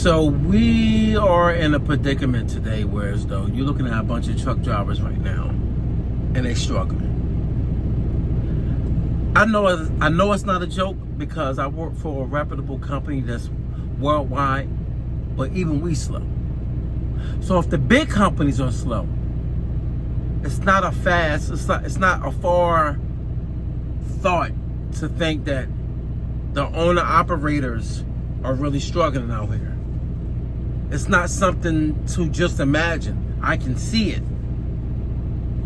So we are in a predicament today, whereas though you're looking at a bunch of truck drivers right now, and they're struggling. I know it's not a joke because I work for a reputable company that's worldwide, but even we slow. So if the big companies are slow, it's not a far thought to think that the owner operators are really struggling out here. It's not something to just imagine. I can see it.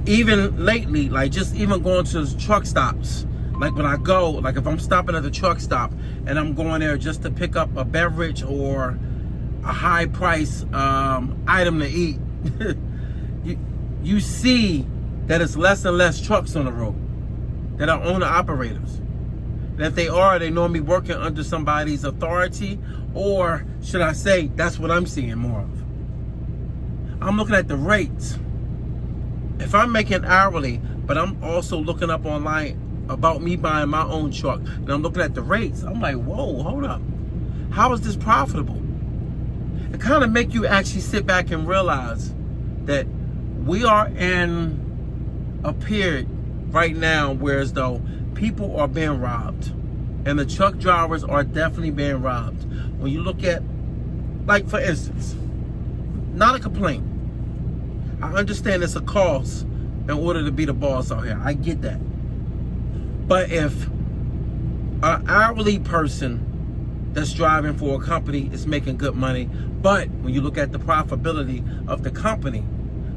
Even lately, like just even going to truck stops, like when I go, like if I'm stopping at the truck stop and I'm going there just to pick up a beverage or a high price item to eat, you see that it's less and less trucks on the road that are owner operators. And if they are, they normally working under somebody's authority, or should I say, that's what I'm seeing more of. I'm looking at the rates. If I'm making hourly, but I'm also looking up online about me buying my own truck, and I'm looking at the rates, I'm like, whoa, hold up. How is this profitable? It kind of make you actually sit back and realize that we are in a period right now where as though people are being robbed, and the truck drivers are definitely being robbed. When you look at, like for instance, not a complaint. I understand it's a cost in order to be the boss out here. I get that. But if an hourly person that's driving for a company is making good money, but when you look at the profitability of the company,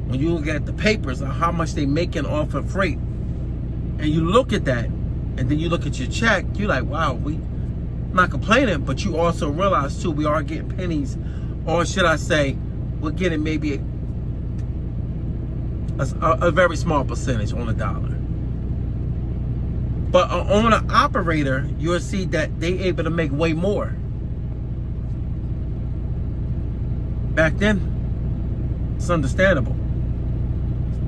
when you look at the papers of how much they making off of freight, and you look at that, and then you look at your check, you're like, wow, we not complaining, but you also realize too, we are getting pennies, or should I say, we're getting maybe a very small percentage on a dollar. But an owner operator, you'll see that they able to make way more. Back then, it's understandable.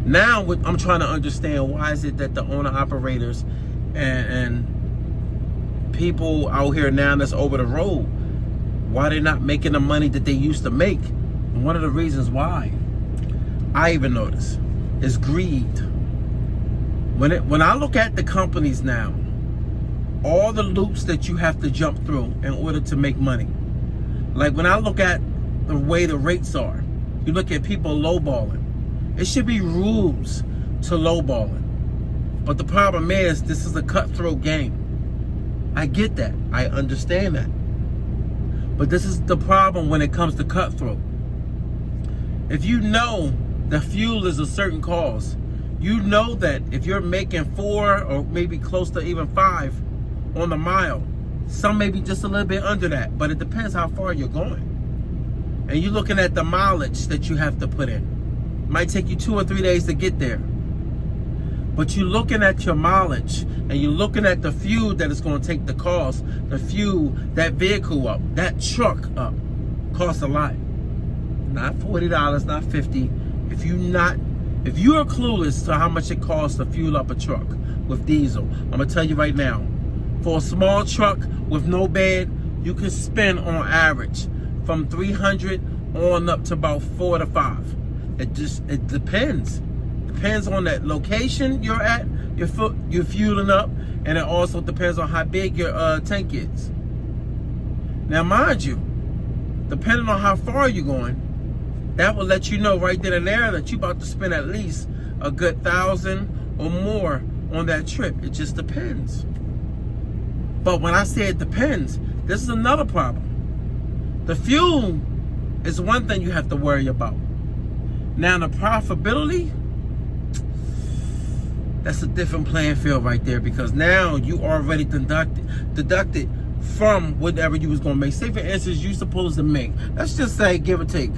Now, I'm trying to understand why is it that the owner operators and people out here now that's over the road, why they're not making the money that they used to make? And one of the reasons why, I even notice, is greed. When I look at the companies now, all the loops that you have to jump through in order to make money. Like when I look at the way the rates are, you look at people lowballing. It should be rules to lowballing. But the problem is, this is a cutthroat game. I get that. I understand that. But this is the problem when it comes to cutthroat. If you know the fuel is a certain cost, you know that if you're making 4 or maybe close to even 5 on the mile, some may be just a little bit under that, but it depends how far you're going. And you're looking at the mileage that you have to put in. It might take you 2 or 3 days to get there. But you're looking at your mileage, and you're looking at the fuel that is going to take the cost, the fuel, that vehicle up, that truck up, costs a lot. Not $40, not $50. If you are clueless to how much it costs to fuel up a truck with diesel, I'm gonna tell you right now, for a small truck with no bed, you can spend on average from $300 on up to about $4 to $5. It depends. Depends on that location you're at, you're fueling up, and it also depends on how big your tank is. Now, mind you, depending on how far you're going, that will let you know right then and there that you're about to spend at least a good $1,000 or more on that trip. It just depends. But when I say it depends, this is another problem. The fuel is one thing you have to worry about. Now, the profitability, that's a different playing field right there, because now you already deducted from whatever you was going to make. Say, for instance, you supposed to make, let's just say, give or take,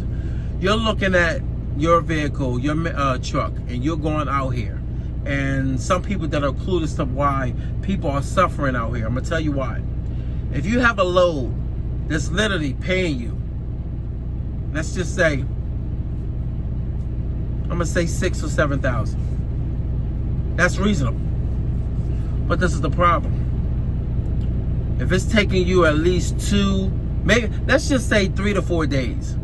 you're looking at your vehicle, your truck, and you're going out here. And some people that are clueless to why people are suffering out here, I'm going to tell you why. If you have a load that's literally paying you, let's just say, I'm going to say 6,000 or 7,000. That's reasonable. But this is the problem. If it's taking you at least 2, maybe let's just say 3 to 4 days,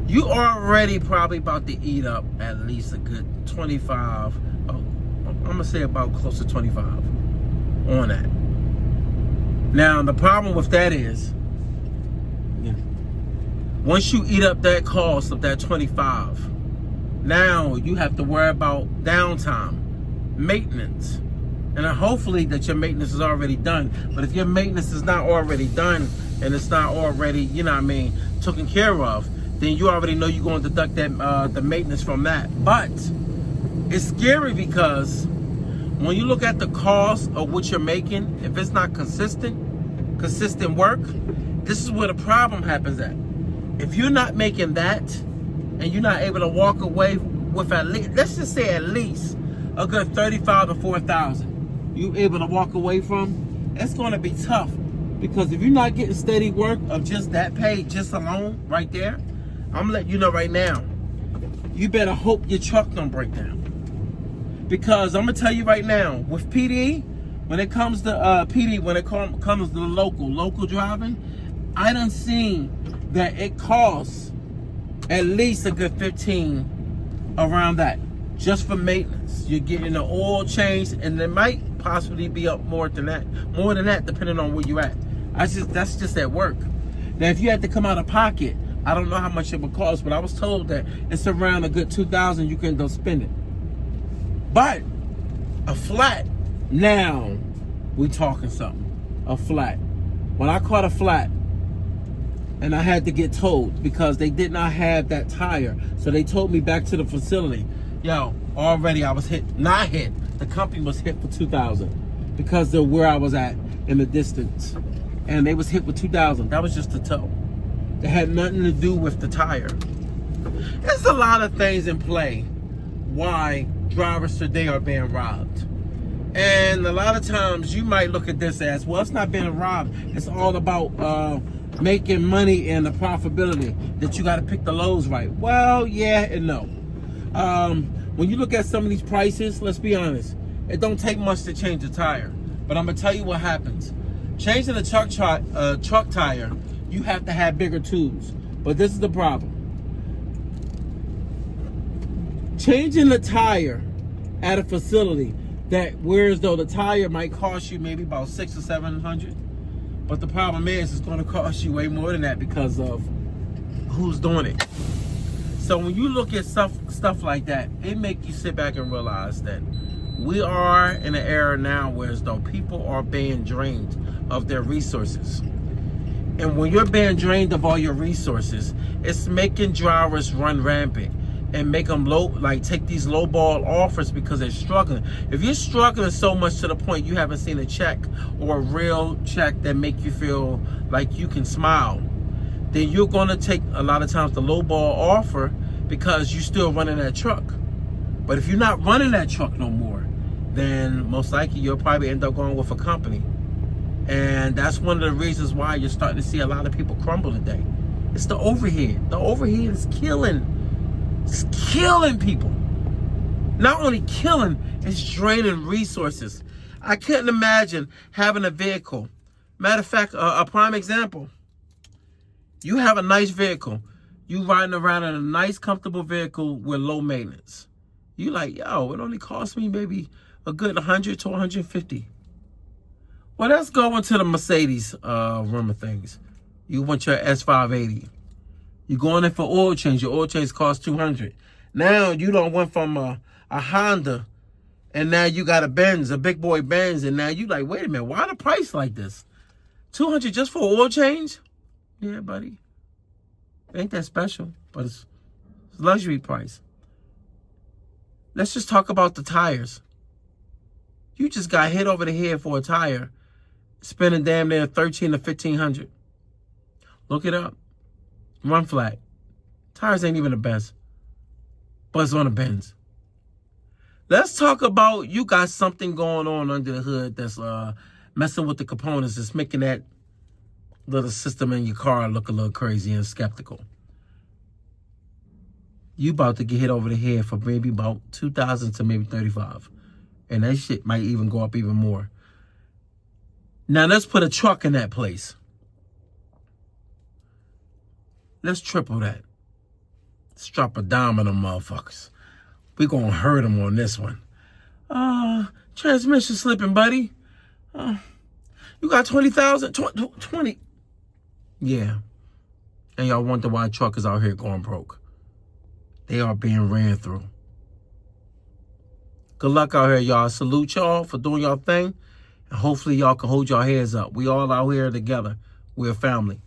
you already probably about to eat up at least a good 25. I'm gonna say about close to 25 on that. Now the problem with that is, once you eat up that cost of that 25, now you have to worry about downtime, maintenance, and hopefully that your maintenance is already done. But if your maintenance is not already done and it's not already, taken care of, then you already know you're going to deduct that the maintenance from that. But it's scary because when you look at the cost of what you're making, if it's not consistent work, this is where the problem happens at. If you're not making that and you're not able to walk away with at least, let's just say at least a good 35 to 4,000, you able to walk away from, it's going to be tough. Because if you're not getting steady work of just that pay, just alone right there, I'm letting you know right now, you better hope your truck don't break down. Because I'm gonna tell you right now, with PD, when it comes to comes to local driving, I done seen that it costs at least a good 15 around that, just for maintenance. You're getting the oil changed, and it might possibly be up more than that, depending on where you're at. That's just at work. Now, if you had to come out of pocket, I don't know how much it would cost, but I was told that it's around a good 2,000. You can go spend it. But a flat, now we talking something. A flat. When I caught a flat, and I had to get towed because they did not have that tire, so they towed me back to the facility. Yo, already I was not hit. The company was hit for 2,000 because of where I was at in the distance, and they was hit with 2,000. That was just the tow. It had nothing to do with the tire. There's a lot of things in play why drivers today are being robbed. And a lot of times you might look at this as, well, it's not being robbed. It's all about making money and the profitability, that you got to pick the lows right. Well, yeah and no. When you look at some of these prices, let's be honest, it don't take much to change a tire. But I'm going to tell you what happens. Changing a truck tire, you have to have bigger tubes. But this is the problem. Changing the tire at a facility, that whereas though the tire might cost you maybe about $600 or $700, but the problem is it's going to cost you way more than that because of who's doing it. So when you look at stuff like that, it makes you sit back and realize that we are in an era now where as though people are being drained of their resources. And when you're being drained of all your resources, it's making drivers run rampant and make them take these low ball offers because they're struggling. If you're struggling so much to the point you haven't seen a check or a real check that make you feel like you can smile, then you're going to take a lot of times the low ball offer because you're still running that truck. But if you're not running that truck no more, then most likely you'll probably end up going with a company. And that's one of the reasons why you're starting to see a lot of people crumble today. It's the overhead. The overhead is killing. It's killing people. Not only killing, it's draining resources. I couldn't imagine having a vehicle. Matter of fact, a prime example. You have a nice vehicle. You riding around in a nice, comfortable vehicle with low maintenance. You like, yo, it only cost me maybe a good 100 to 150. Well, let's go into the Mercedes realm of things. You want your S580. You're going in for oil change. Your oil change costs $200. Now you don't went from a Honda, and now you got a Benz, a big boy Benz, and now you like, wait a minute, why the price like this? $200 just for oil change? Yeah, buddy. Ain't that special, but it's luxury price. Let's just talk about the tires. You just got hit over the head for a tire, spending damn near $1,300 to $1,500. Look it up. Run flat. Tires ain't even the best, but it's on the Benz. Let's talk about you got something going on under the hood that's messing with the components, that's making that little system in your car look a little crazy and skeptical. You about to get hit over the head for maybe about $2,000 to maybe $35,000. And that shit might even go up even more. Now let's put a truck in that place. Let's triple that. Let's drop a dime on them motherfuckers. We gonna hurt them on this one. Transmission slipping, buddy. You got 20,000? 20. Yeah. And y'all wonder why truckers out here going broke. They are being ran through. Good luck out here, y'all. Salute y'all for doing y'all thing. And hopefully y'all can hold y'all heads up. We all out here together. We're a family.